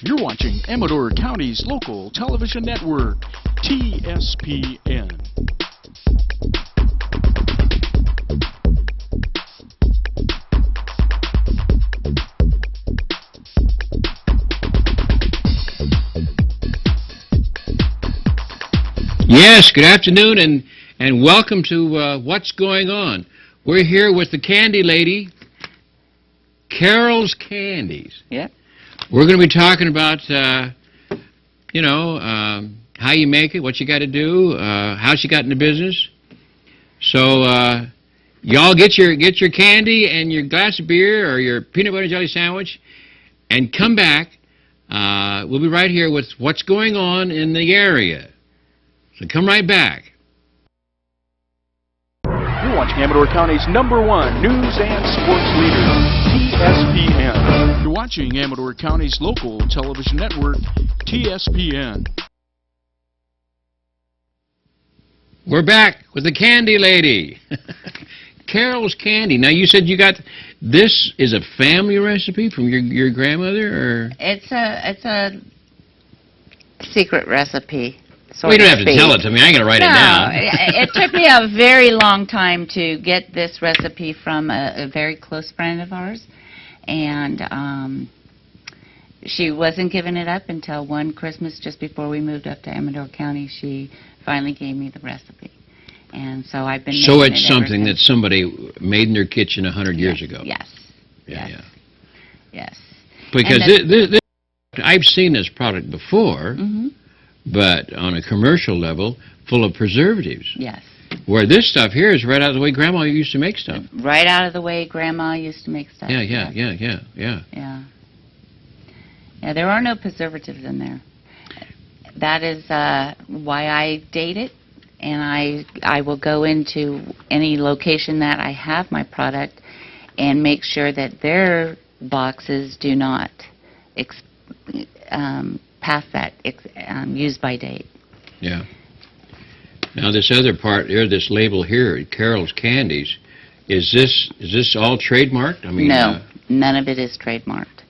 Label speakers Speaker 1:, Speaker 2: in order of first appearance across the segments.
Speaker 1: You're watching Amador County's local television network, TSPN.
Speaker 2: Yes, good afternoon and welcome to What's Going On. We're here with the candy lady, Carol's Candies.
Speaker 3: Yeah.
Speaker 2: We're going to be talking about, how you make it, what you got to do, how she got into business. So, y'all get your candy and your glass of beer or your peanut butter and jelly sandwich and come back. We'll be right here with what's going on in the area. So come right back.
Speaker 1: You're watching Amador County's #1 news and sports leader, TSPN. You're watching Amador County's local television network, TSPN.
Speaker 2: We're back with the candy lady, Carol's Candy. Now you said you got this is a family recipe from your grandmother, or
Speaker 3: It's a secret recipe.
Speaker 2: Well, you don't have to tell it to me. I ain't gonna write it down.
Speaker 3: It took me a very long time to get this recipe from a very close friend of ours, and she wasn't giving it up until one Christmas just before we moved up to Amador County. She finally gave me the recipe, and so I've been.
Speaker 2: So
Speaker 3: making
Speaker 2: it's
Speaker 3: it
Speaker 2: something
Speaker 3: ever
Speaker 2: that
Speaker 3: since.
Speaker 2: somebody made in their kitchen 100 years ago.
Speaker 3: Yes.
Speaker 2: Yeah.
Speaker 3: Yes.
Speaker 2: Because I've seen this product before.
Speaker 3: Mm-hmm.
Speaker 2: But on a commercial level, full of preservatives.
Speaker 3: Yes.
Speaker 2: Where this stuff here is right out of the way Grandma used to make stuff.
Speaker 3: Right out of the way Grandma used to make stuff.
Speaker 2: Yeah.
Speaker 3: Yeah, there are no preservatives in there. That is why I date it, and I will go into any location that I have my product and make sure that their boxes do not pass that use by date.
Speaker 2: Yeah. Now this other part here, this label here, Carol's Candies, is this all trademarked? I mean,
Speaker 3: no, none of it is trademarked.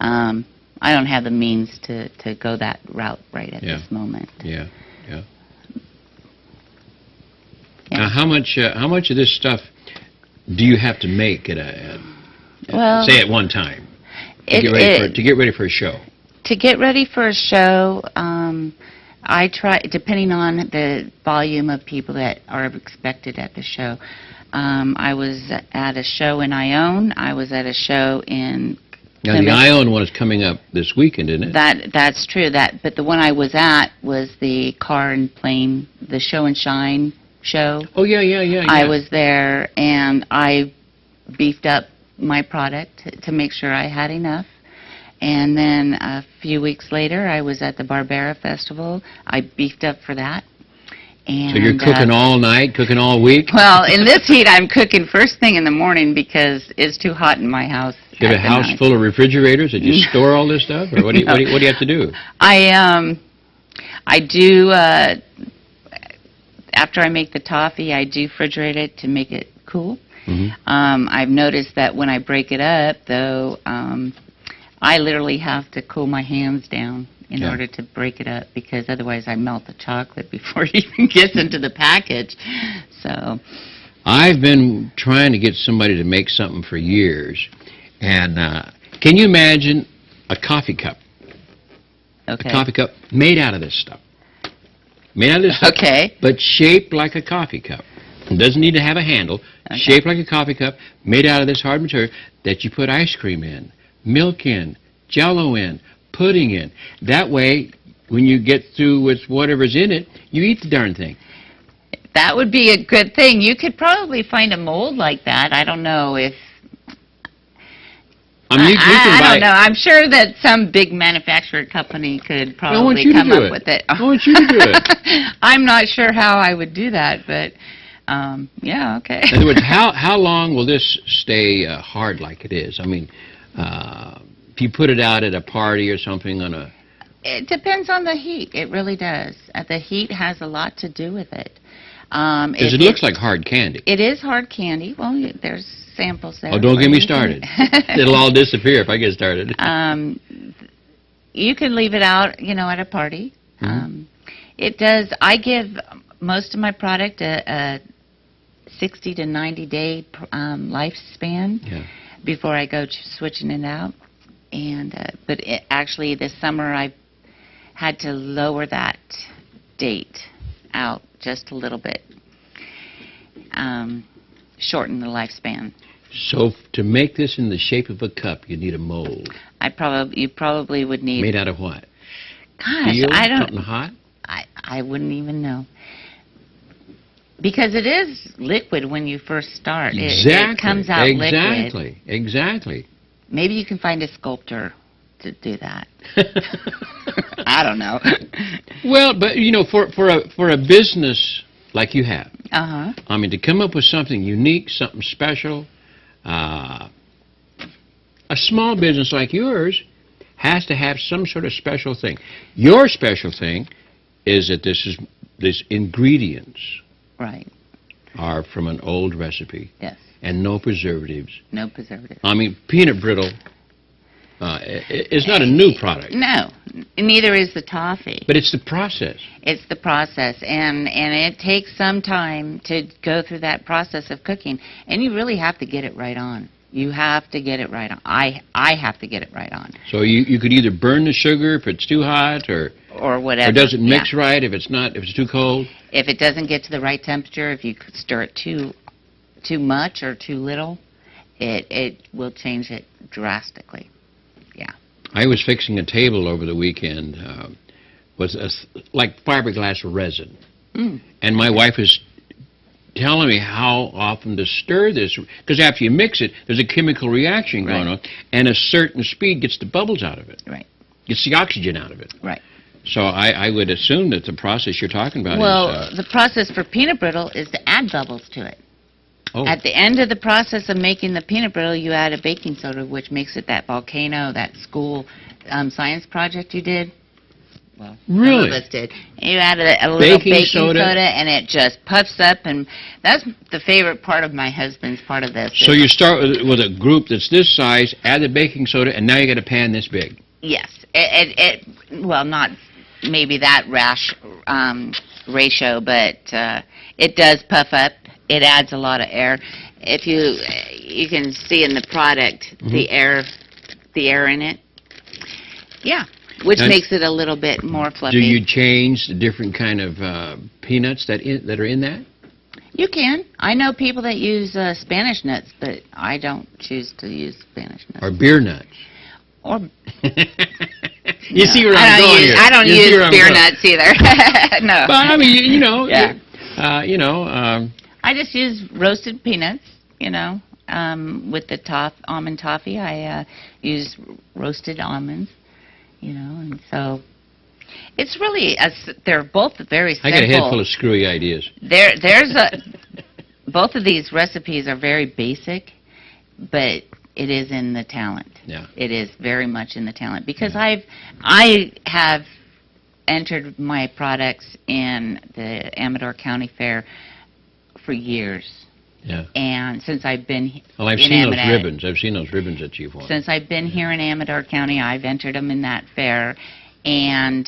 Speaker 3: I don't have the means to go that route right at this moment.
Speaker 2: Yeah. Now how much of this stuff do you have to make at say at one time to get ready for a show?
Speaker 3: To get ready for a show, I try, depending on the volume of people that are expected at the show. I was at a show in Ione. I was at a show in
Speaker 2: Now the Ione one is coming up this weekend, isn't it?
Speaker 3: That's true. But the one I was at was the Car and Plane, the Show and Shine show.
Speaker 2: Oh yeah.
Speaker 3: I was there, and I beefed up my product to make sure I had enough. And then a few weeks later, I was at the Barbera Festival. I beefed up for that. And,
Speaker 2: so you're cooking all night, cooking all week?
Speaker 3: Well, in this heat, I'm cooking first thing in the morning because it's too hot in my house.
Speaker 2: You have a house full of refrigerators that you store all this stuff? Or what do you have to do?
Speaker 3: I do, after I make the toffee, I do refrigerate it to make it cool.
Speaker 2: Mm-hmm.
Speaker 3: I've noticed that when I break it up, though, I literally have to cool my hands down in order to break it up, because otherwise I melt the chocolate before it even gets into the package. So
Speaker 2: I've been trying to get somebody to make something for years, and can you imagine a coffee cup?
Speaker 3: Okay.
Speaker 2: A coffee cup made out of this stuff. Made out of this stuff,
Speaker 3: okay.
Speaker 2: But shaped like a coffee cup. It doesn't need to have a handle. Okay. Shaped like a coffee cup, made out of this hard material that you put ice cream in, milk in, Jell-O in, pudding in. That way, when you get through with whatever's in it, you eat the darn thing.
Speaker 3: That would be a good thing. You could probably find a mold like that. I don't know if...
Speaker 2: I mean,
Speaker 3: I don't know. I'm sure that some big manufacturer company could probably come up with it.
Speaker 2: I want you to do it.
Speaker 3: I'm not sure how I would do that, but yeah, okay.
Speaker 2: In other words, how long will this stay hard like it is? I mean, if you put it out at a party or something on a...
Speaker 3: It depends on the heat. It really does. The heat has a lot to do with it.
Speaker 2: Because it looks like hard candy.
Speaker 3: It is hard candy. Well, there's samples there.
Speaker 2: Oh, don't get me started. It'll all disappear if I get started.
Speaker 3: You can leave it out, at a party. It does. I give most of my product a 60 to 90 day lifespan before I go switching it out. And but actually, this summer I had to lower that date out just a little bit, shorten the lifespan.
Speaker 2: So to make this in the shape of a cup, you need a mold.
Speaker 3: You probably would need.
Speaker 2: Made out of what?
Speaker 3: Gosh,
Speaker 2: Steel?
Speaker 3: I don't.
Speaker 2: Something hot?
Speaker 3: I wouldn't even know. Because it is liquid when you first start.
Speaker 2: Exactly.
Speaker 3: It comes out liquid.
Speaker 2: Exactly.
Speaker 3: Maybe you can find a sculptor to do that. I don't know.
Speaker 2: Well, but for a business like you have, I mean, to come up with something unique, something special, a small business like yours has to have some sort of special thing. Your special thing is that this ingredients are from an old recipe.
Speaker 3: Yes.
Speaker 2: And no preservatives.
Speaker 3: No preservatives.
Speaker 2: I mean, Peanut Brittle is not a new product.
Speaker 3: No, neither is the toffee.
Speaker 2: But it's the process. It's
Speaker 3: the process, and it takes some time to go through that process of cooking, and you really have to get it right on. You have to get it right on. I have to get it right on.
Speaker 2: So you could either burn the sugar if it's too hot, or
Speaker 3: whatever.
Speaker 2: Or does it mix right if it's too cold?
Speaker 3: If it doesn't get to the right temperature, if you stir it too much or too little, it will change it drastically. Yeah.
Speaker 2: I was fixing a table over the weekend with like fiberglass resin, and my wife was telling me how often to stir this, because after you mix it, there's a chemical reaction going on, and a certain speed gets the bubbles out of it.
Speaker 3: Right.
Speaker 2: Gets the oxygen out of it.
Speaker 3: Right.
Speaker 2: So I would assume that the process you're talking about is...
Speaker 3: the process for Peanut Brittle is to add bubbles to it.
Speaker 2: Oh.
Speaker 3: At the end of the process of making the Peanut Brittle, you add a baking soda, which makes it that volcano, that school science project you did. Well,
Speaker 2: really?
Speaker 3: Some of us did. You add a little baking soda, and it just puffs up, and that's the favorite part of my husband's part of this.
Speaker 2: So you start with a group that's this size, add the baking soda, and now you got a pan this big.
Speaker 3: Yes. Well, not maybe that ratio, but it does puff up. It adds a lot of air. If you can see in the product the air in it. Yeah, which makes it a little bit more fluffy.
Speaker 2: Do you change the different kind of peanuts that are in that?
Speaker 3: You can. I know people that use Spanish nuts, but I don't choose to use Spanish nuts.
Speaker 2: Or beer nuts.
Speaker 3: Or
Speaker 2: you see where I'm going here.
Speaker 3: I don't use beer nuts either. No.
Speaker 2: But I mean,
Speaker 3: yeah.
Speaker 2: I
Speaker 3: just use roasted peanuts. With the almond toffee, I use roasted almonds. And so it's really they're both very simple.
Speaker 2: I got a head full of screwy ideas.
Speaker 3: Both of these recipes are very basic, but it is in the talent.
Speaker 2: Yeah.
Speaker 3: It is very much in the talent, because I have entered my products in the Amador County Fair for years.
Speaker 2: Yeah.
Speaker 3: And since I've been
Speaker 2: I've seen those ribbons. I've seen those ribbons that you've won.
Speaker 3: Since I've been here in Amador County, I've entered them in that fair, and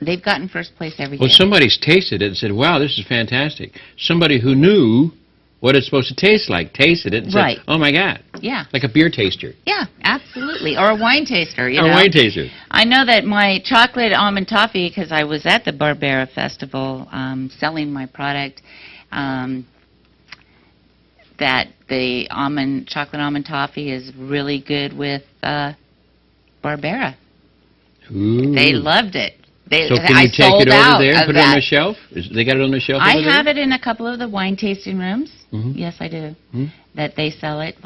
Speaker 3: they've gotten first place every year.
Speaker 2: Well, somebody's tasted it and said, "Wow, this is fantastic." Somebody who knew what it's supposed to taste like tasted it and said, "Oh my God!"
Speaker 3: Yeah.
Speaker 2: Like a beer taster.
Speaker 3: Yeah, absolutely, or a wine taster.
Speaker 2: A wine taster.
Speaker 3: I know that my chocolate almond toffee, because I was at the Barbera Festival selling my product. That the chocolate almond toffee is really good with Barbera.
Speaker 2: Ooh.
Speaker 3: They loved it.
Speaker 2: So can you take it over there and put it on the shelf? They got it on the shelf over there?
Speaker 3: I have it in a couple of the wine tasting rooms. Yes, I do. That they sell it.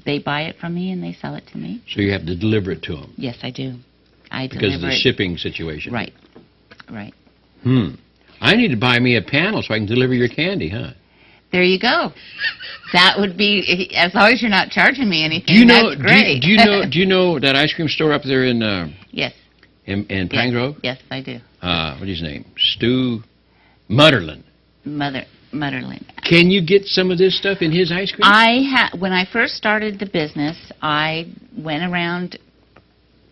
Speaker 3: They buy it from me and they sell it to me.
Speaker 2: So you have to deliver it to them?
Speaker 3: Yes, I do.
Speaker 2: Because of the shipping situation?
Speaker 3: Right. Right.
Speaker 2: I need to buy me a panel so I can deliver your candy, huh?
Speaker 3: There you go. That would be, as long as you're not charging me anything, that's great.
Speaker 2: Do you know that ice cream store up there in...
Speaker 3: Yes.
Speaker 2: In Pine Grove?
Speaker 3: Yes, I do.
Speaker 2: What's his name? Stu Mutterlin.
Speaker 3: Mutterlin.
Speaker 2: Can you get some of this stuff in his ice cream?
Speaker 3: When I first started the business, I went around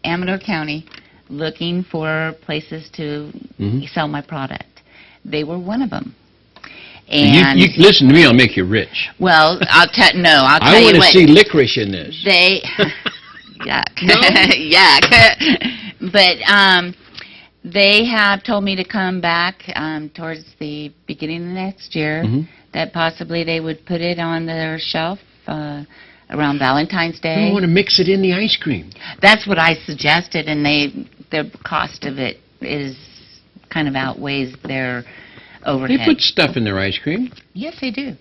Speaker 3: Amador County looking for places to sell my product. They were one of them. And
Speaker 2: you listen to me, I'll make you rich.
Speaker 3: well, I'll tell you
Speaker 2: I want to see licorice in this.
Speaker 3: They, yuck,
Speaker 2: No?
Speaker 3: yuck. But they have told me to come back towards the beginning of next year. That possibly they would put it on their shelf around Valentine's Day.
Speaker 2: I want to mix it in the ice cream.
Speaker 3: That's what I suggested, and the cost of it is kind of outweighs their overhead.
Speaker 2: They put stuff in their ice cream.
Speaker 3: Yes, they do,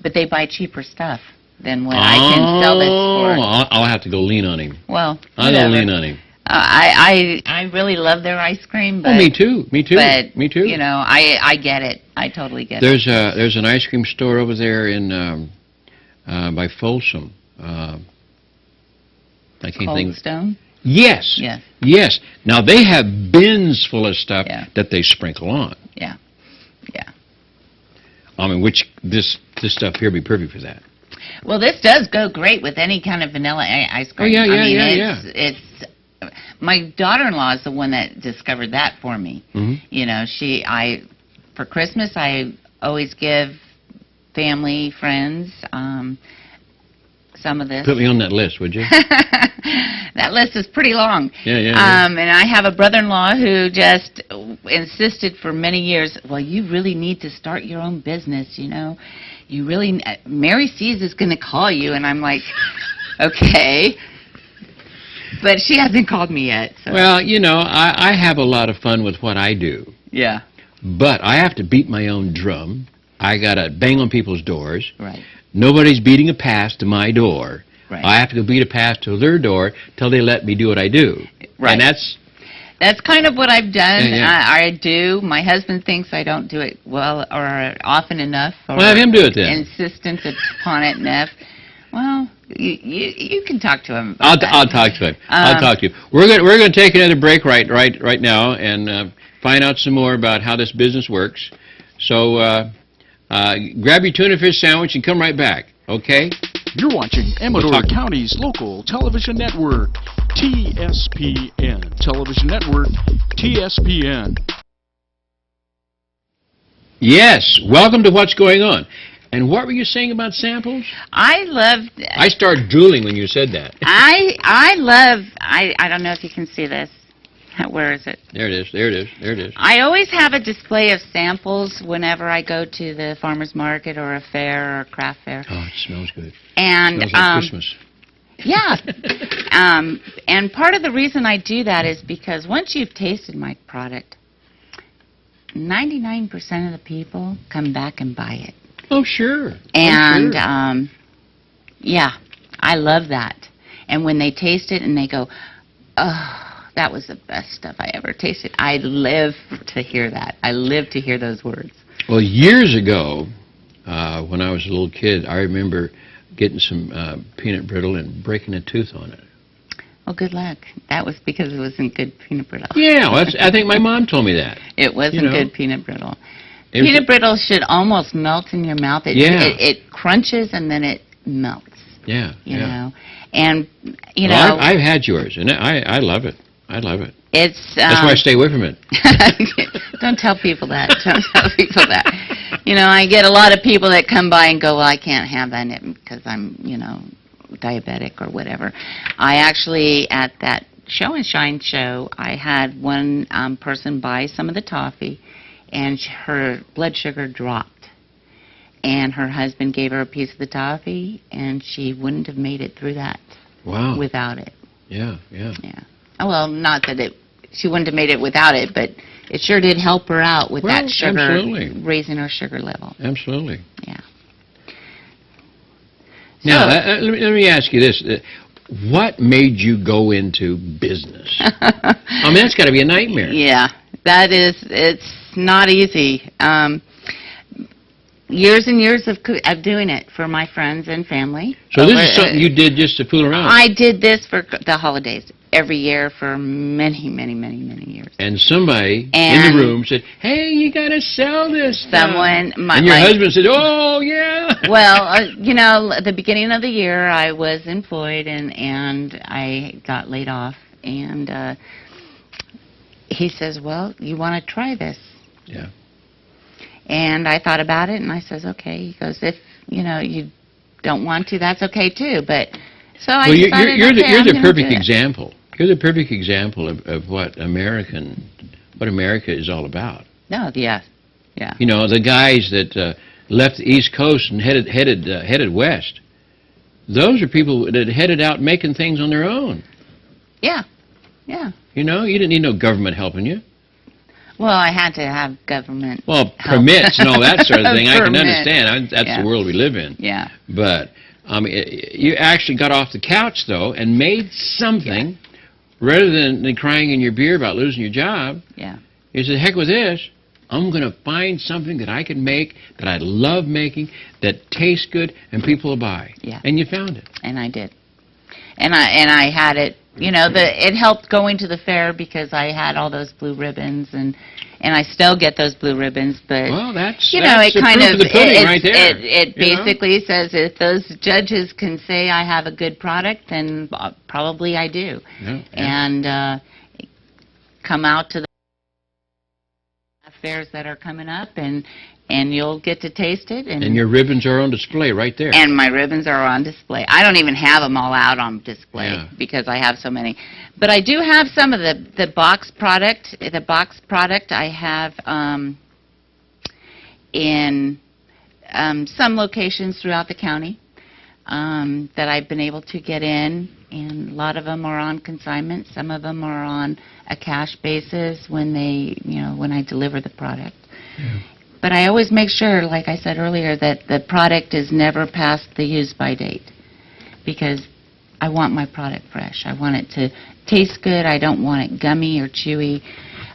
Speaker 3: but they buy cheaper stuff than what I can sell this for.
Speaker 2: I'll have to go lean on him.
Speaker 3: Well,
Speaker 2: I'll go lean on him.
Speaker 3: I really love their ice cream. But,
Speaker 2: me too. Me too.
Speaker 3: But,
Speaker 2: me too.
Speaker 3: You know, I get it. I totally get
Speaker 2: There's
Speaker 3: it.
Speaker 2: There's an ice cream store over there in by Folsom. I can't
Speaker 3: Cold
Speaker 2: think.
Speaker 3: Stone?
Speaker 2: Yes.
Speaker 3: Yes.
Speaker 2: Yes. Now they have bins full of stuff that they sprinkle on.
Speaker 3: Yeah. Yeah.
Speaker 2: I mean, which this stuff here would be perfect for that.
Speaker 3: Well, this does go great with any kind of vanilla ice cream.
Speaker 2: Oh, yeah,
Speaker 3: I mean,
Speaker 2: yeah.
Speaker 3: It's my daughter-in-law is the one that discovered that for me. You know, for Christmas I always give family, friends, some of this.
Speaker 2: Put me on that list, would you?
Speaker 3: That list is pretty long.
Speaker 2: Yeah.
Speaker 3: And I have a brother-in-law who just insisted for many years, well, you really need to start your own business, you know. You really, Mary C's is going to call you. And I'm like, okay. But she hasn't called me yet. So.
Speaker 2: Well, you know, I have a lot of fun with what I do.
Speaker 3: Yeah.
Speaker 2: But I have to beat my own drum. I got to bang on people's doors.
Speaker 3: Right.
Speaker 2: Nobody's beating a pass to my door.
Speaker 3: Right.
Speaker 2: I have to go beat a pass to their door till they let me do what I do.
Speaker 3: Right.
Speaker 2: And
Speaker 3: that's kind of what I've done.
Speaker 2: Yeah.
Speaker 3: I do. My husband thinks I don't do it well or often enough. Or
Speaker 2: well, have him do it then.
Speaker 3: Insistent upon it enough. Well, you can talk to him about that.
Speaker 2: I'll talk to him. I'll talk to you. We're going to take another break right now and find out some more about how this business works. So grab your tuna fish sandwich and come right back. Okay?
Speaker 1: You're watching Amador County's local television network, TSPN. Television network, TSPN.
Speaker 2: Yes. Welcome to What's Going On. And what were you saying about samples?
Speaker 3: I
Speaker 2: started drooling when you said that.
Speaker 3: I don't know if you can see this. Where is it?
Speaker 2: There it is.
Speaker 3: I always have a display of samples whenever I go to the farmer's market or a fair or a craft fair.
Speaker 2: Oh, it smells good.
Speaker 3: And
Speaker 2: smells like Christmas.
Speaker 3: Yeah. And part of the reason I do that is because once you've tasted my product, 99% of the people come back and buy it.
Speaker 2: Oh, sure.
Speaker 3: And, yeah, I love that. And when they taste it and they go, oh, that was the best stuff I ever tasted, I live to hear that. I live to hear those words.
Speaker 2: Well, years ago, when I was a little kid, I remember getting some peanut brittle and breaking a tooth on it.
Speaker 3: Well, good luck. That was because it wasn't good peanut brittle.
Speaker 2: Yeah, well, I think my mom told me that.
Speaker 3: It wasn't good peanut brittle. Peanut brittle should almost melt in your mouth. It crunches and then it melts.
Speaker 2: Yeah,
Speaker 3: you know, and you know.
Speaker 2: I've had yours, and I love it. I love it.
Speaker 3: It's
Speaker 2: that's why I stay away from it.
Speaker 3: Don't tell people that. Don't tell people that. You know, I get a lot of people that come by and go, well, I can't have that because I'm, you know, diabetic or whatever. I actually, at that Show and Shine show, I had one person buy some of the toffee, and her blood sugar dropped. And her husband gave her a piece of the toffee, and she wouldn't have made it through that without it.
Speaker 2: Yeah.
Speaker 3: Oh, well, not that she wouldn't have made it without it, but it sure did help her out with that sugar,
Speaker 2: absolutely.
Speaker 3: Raising her sugar level.
Speaker 2: Absolutely.
Speaker 3: Yeah.
Speaker 2: Now, let me ask you this. What made you go into business? I mean, that's got to be a nightmare.
Speaker 3: Yeah, it's not easy. Years and years of doing it for my friends and family.
Speaker 2: So this is something you did just to fool around?
Speaker 3: I did this for the holidays every year for many, many, many, many years.
Speaker 2: And somebody in the room said, hey, you got to sell this stuff.
Speaker 3: And
Speaker 2: your husband said, oh, yeah.
Speaker 3: Well, you know, at the beginning of the year, I was employed, and I got laid off. And he says, well, you want to try this?
Speaker 2: Yeah.
Speaker 3: And I thought about it, and I says, okay. He goes, if, you don't want to, that's okay, too. But, so I decided,
Speaker 2: you're
Speaker 3: okay, I'm
Speaker 2: the
Speaker 3: gonna
Speaker 2: perfect
Speaker 3: do it.
Speaker 2: example. You're the perfect example of what America is all about.
Speaker 3: No, yeah.
Speaker 2: The guys that left the East Coast and headed west, those are people that headed out making things on their own.
Speaker 3: Yeah.
Speaker 2: You didn't need no government helping you.
Speaker 3: Well, I had to have government
Speaker 2: Well,
Speaker 3: help.
Speaker 2: permits and all that sort of thing, I can
Speaker 3: Permit.
Speaker 2: understand. That's the world we live in.
Speaker 3: Yeah.
Speaker 2: But you actually got off the couch, though, and made something, rather than crying in your beer about losing your job.
Speaker 3: Yeah.
Speaker 2: You said, heck with this. I'm going to find something that I can make, that I love making, that tastes good, and people will buy.
Speaker 3: Yeah.
Speaker 2: And you found it.
Speaker 3: And I did. And I had it, it helped going to the fair because I had all those blue ribbons, and I still get those blue ribbons, but
Speaker 2: Well, that's
Speaker 3: it
Speaker 2: the
Speaker 3: kind
Speaker 2: proof
Speaker 3: of
Speaker 2: the pudding right there.
Speaker 3: It basically says if those judges can say I have a good product, then probably I do.
Speaker 2: Yeah.
Speaker 3: And come out to the fairs that are coming up, and you'll get to taste it.
Speaker 2: And your ribbons are on display right there.
Speaker 3: And my ribbons are on display. I don't even have them all out on display because I have so many. But I do have some of the box product. The box product I have in some locations throughout the county that I've been able to get in. And a lot of them are on consignment. Some of them are on a cash basis when when I deliver the product.
Speaker 2: Yeah.
Speaker 3: But I always make sure, like I said earlier, that the product is never past the use-by date, because I want my product fresh. I want it to taste good. I don't want it gummy or chewy.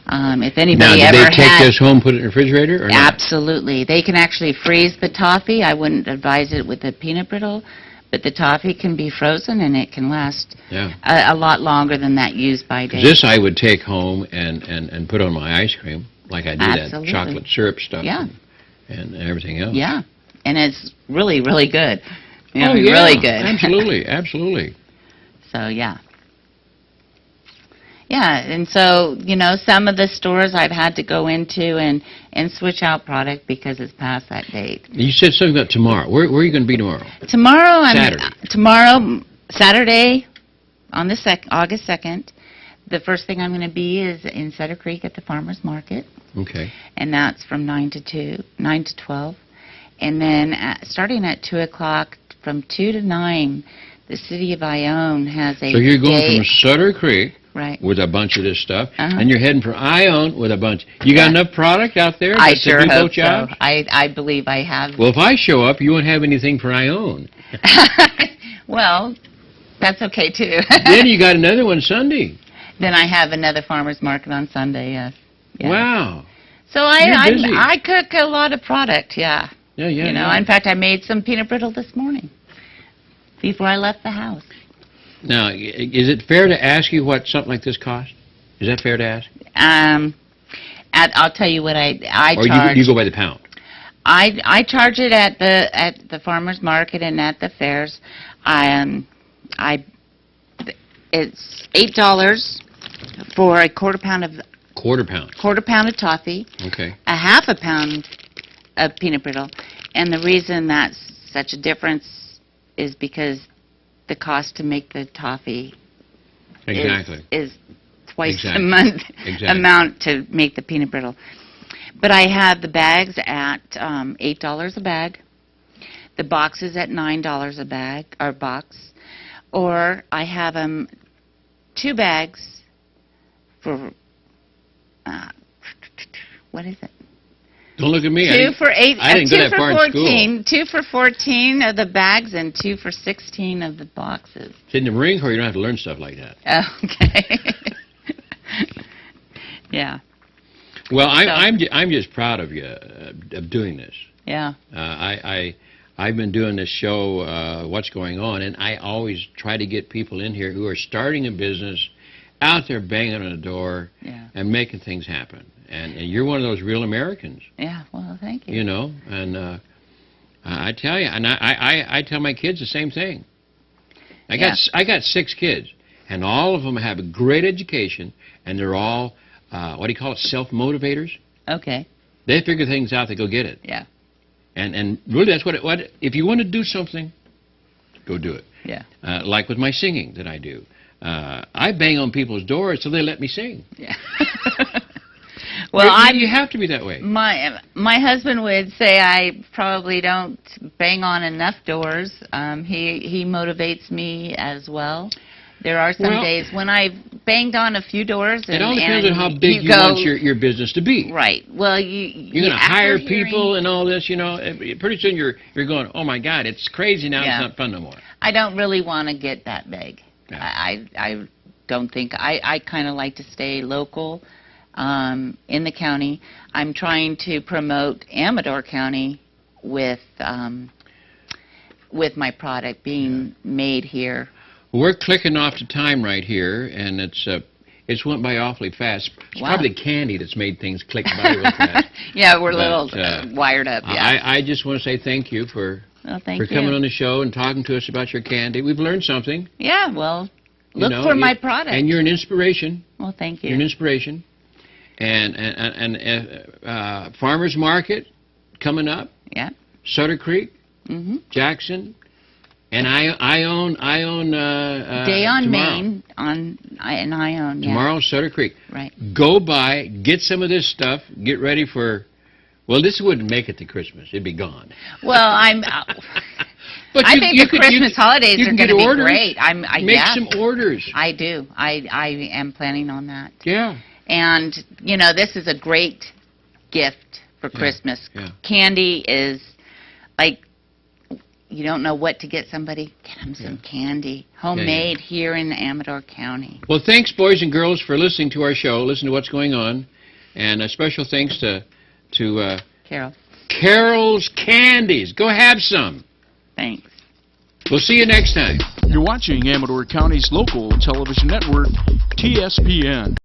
Speaker 3: If anybody
Speaker 2: now,
Speaker 3: ever
Speaker 2: do they take
Speaker 3: had,
Speaker 2: this home, put it in the refrigerator, or not?
Speaker 3: Absolutely. They can actually freeze the toffee. I wouldn't advise it with the peanut brittle, but the toffee can be frozen, and it can last a lot longer than that use-by date.
Speaker 2: This I would take home and put on my ice cream, like I do that chocolate syrup stuff and everything else.
Speaker 3: Yeah, and it's really, really good.
Speaker 2: Really
Speaker 3: good.
Speaker 2: Absolutely.
Speaker 3: So, yeah. Yeah, and so, some of the stores I've had to go into and switch out product because it's past that date.
Speaker 2: You said something about tomorrow. Where are you going to be tomorrow?
Speaker 3: Saturday, on the August 2nd. The first thing I'm going to be is in Cedar Creek at the Farmers Market.
Speaker 2: Okay.
Speaker 3: And that's from 9 to 12. And then starting at 2 o'clock, from 2 to 9, the city of Ione has a
Speaker 2: So you're going from Cedar Creek with a bunch of this stuff, and you're heading for Ione with a bunch. You got enough product out there
Speaker 3: I
Speaker 2: to
Speaker 3: sure
Speaker 2: do
Speaker 3: hope
Speaker 2: both jobs?
Speaker 3: so. I believe I have.
Speaker 2: Well, if I show up, you won't have anything for Ione.
Speaker 3: Well, that's okay, too.
Speaker 2: Then you got another one Sunday.
Speaker 3: Then I have another farmer's market on Sunday, yes. Yeah.
Speaker 2: Wow.
Speaker 3: So I cook a lot of product, yeah.
Speaker 2: Yeah.
Speaker 3: In fact, I made some peanut brittle this morning before I left the house.
Speaker 2: Now, is it fair to ask you what something like this costs? Is that fair to ask?
Speaker 3: I'll tell you what I
Speaker 2: Or
Speaker 3: charge.
Speaker 2: you go by the pound?
Speaker 3: I charge it at the farmers market and at the fairs. It's $8 for a quarter pound of toffee.
Speaker 2: Okay.
Speaker 3: A half a pound of peanut brittle, and the reason that's such a difference is because the cost to make the toffee is twice the month amount to make the peanut brittle. But I have the bags at $8 a bag, the boxes at $9 a bag, or box, or I have them 2 bags for, what is it?
Speaker 2: Don't look at me.
Speaker 3: 2 for 8.
Speaker 2: I didn't go that far in school.
Speaker 3: 2 for 14 of the bags and 2 for 16 of the boxes.
Speaker 2: It's in the Marine Corps. You don't have to learn stuff like that.
Speaker 3: Okay. Yeah.
Speaker 2: Well, I'm just proud of you of doing this.
Speaker 3: Yeah.
Speaker 2: I've been doing this show, What's Going On, and I always try to get people in here who are starting a business, out there banging on the door and making things happen. And you're one of those real Americans.
Speaker 3: Yeah, well, thank you.
Speaker 2: You know, and I tell you, and I tell my kids the same thing. I got 6 kids, and all of them have a great education, and they're all, what do you call it, self-motivators?
Speaker 3: Okay.
Speaker 2: They figure things out, they go get it.
Speaker 3: Yeah.
Speaker 2: And really, that's what if you want to do something, go do it.
Speaker 3: Yeah.
Speaker 2: Like with my singing that I do. I bang on people's doors so they let me sing.
Speaker 3: Yeah. Well,
Speaker 2: you have to be that way.
Speaker 3: My husband would say I probably don't bang on enough doors. He motivates me as well. There are some days when I've banged on a few doors.
Speaker 2: It all depends on how big you want your business to be.
Speaker 3: Right. Well,
Speaker 2: you're going to hire people and all this, you know. Pretty soon you're going, oh my God, it's crazy now.
Speaker 3: Yeah.
Speaker 2: It's not fun no more.
Speaker 3: I don't really want to get that big.
Speaker 2: Yeah.
Speaker 3: I don't think I kind of like to stay local in the county. I'm trying to promote Amador County with my product being made here.
Speaker 2: We're clicking off the time right here, and it's went by awfully fast. It's probably Candy that's made things click by real fast.
Speaker 3: Yeah, we're a little wired up. Yeah.
Speaker 2: I just want to say thank you for coming on the show and talking to us about your candy. We've learned something.
Speaker 3: Yeah, well, look for my product.
Speaker 2: And you're an inspiration.
Speaker 3: Well, thank you.
Speaker 2: You're an inspiration. And Farmers Market coming up.
Speaker 3: Yeah.
Speaker 2: Sutter Creek.
Speaker 3: Mm-hmm.
Speaker 2: Jackson. And I own
Speaker 3: Day on
Speaker 2: tomorrow.
Speaker 3: Main and I own. Yeah.
Speaker 2: Tomorrow, Sutter Creek.
Speaker 3: Right.
Speaker 2: Go by, get some of this stuff, get ready for. Well, this wouldn't make it to Christmas. It'd be gone.
Speaker 3: Well,
Speaker 2: But
Speaker 3: I think the Christmas holidays are going to be great.
Speaker 2: Make some orders.
Speaker 3: I do. I am planning on that.
Speaker 2: Yeah.
Speaker 3: And, you know, this is a great gift for Christmas.
Speaker 2: Yeah.
Speaker 3: Candy is, like, you don't know what to get somebody, get them some candy. Homemade here in Amador County.
Speaker 2: Well, thanks, boys and girls, for listening to our show, listen to what's going on. And a special thanks to
Speaker 3: Carol.
Speaker 2: Carol's Candies. Go have some.
Speaker 3: Thanks.
Speaker 2: We'll see you next time.
Speaker 1: You're watching Amador County's local television network, TSPN.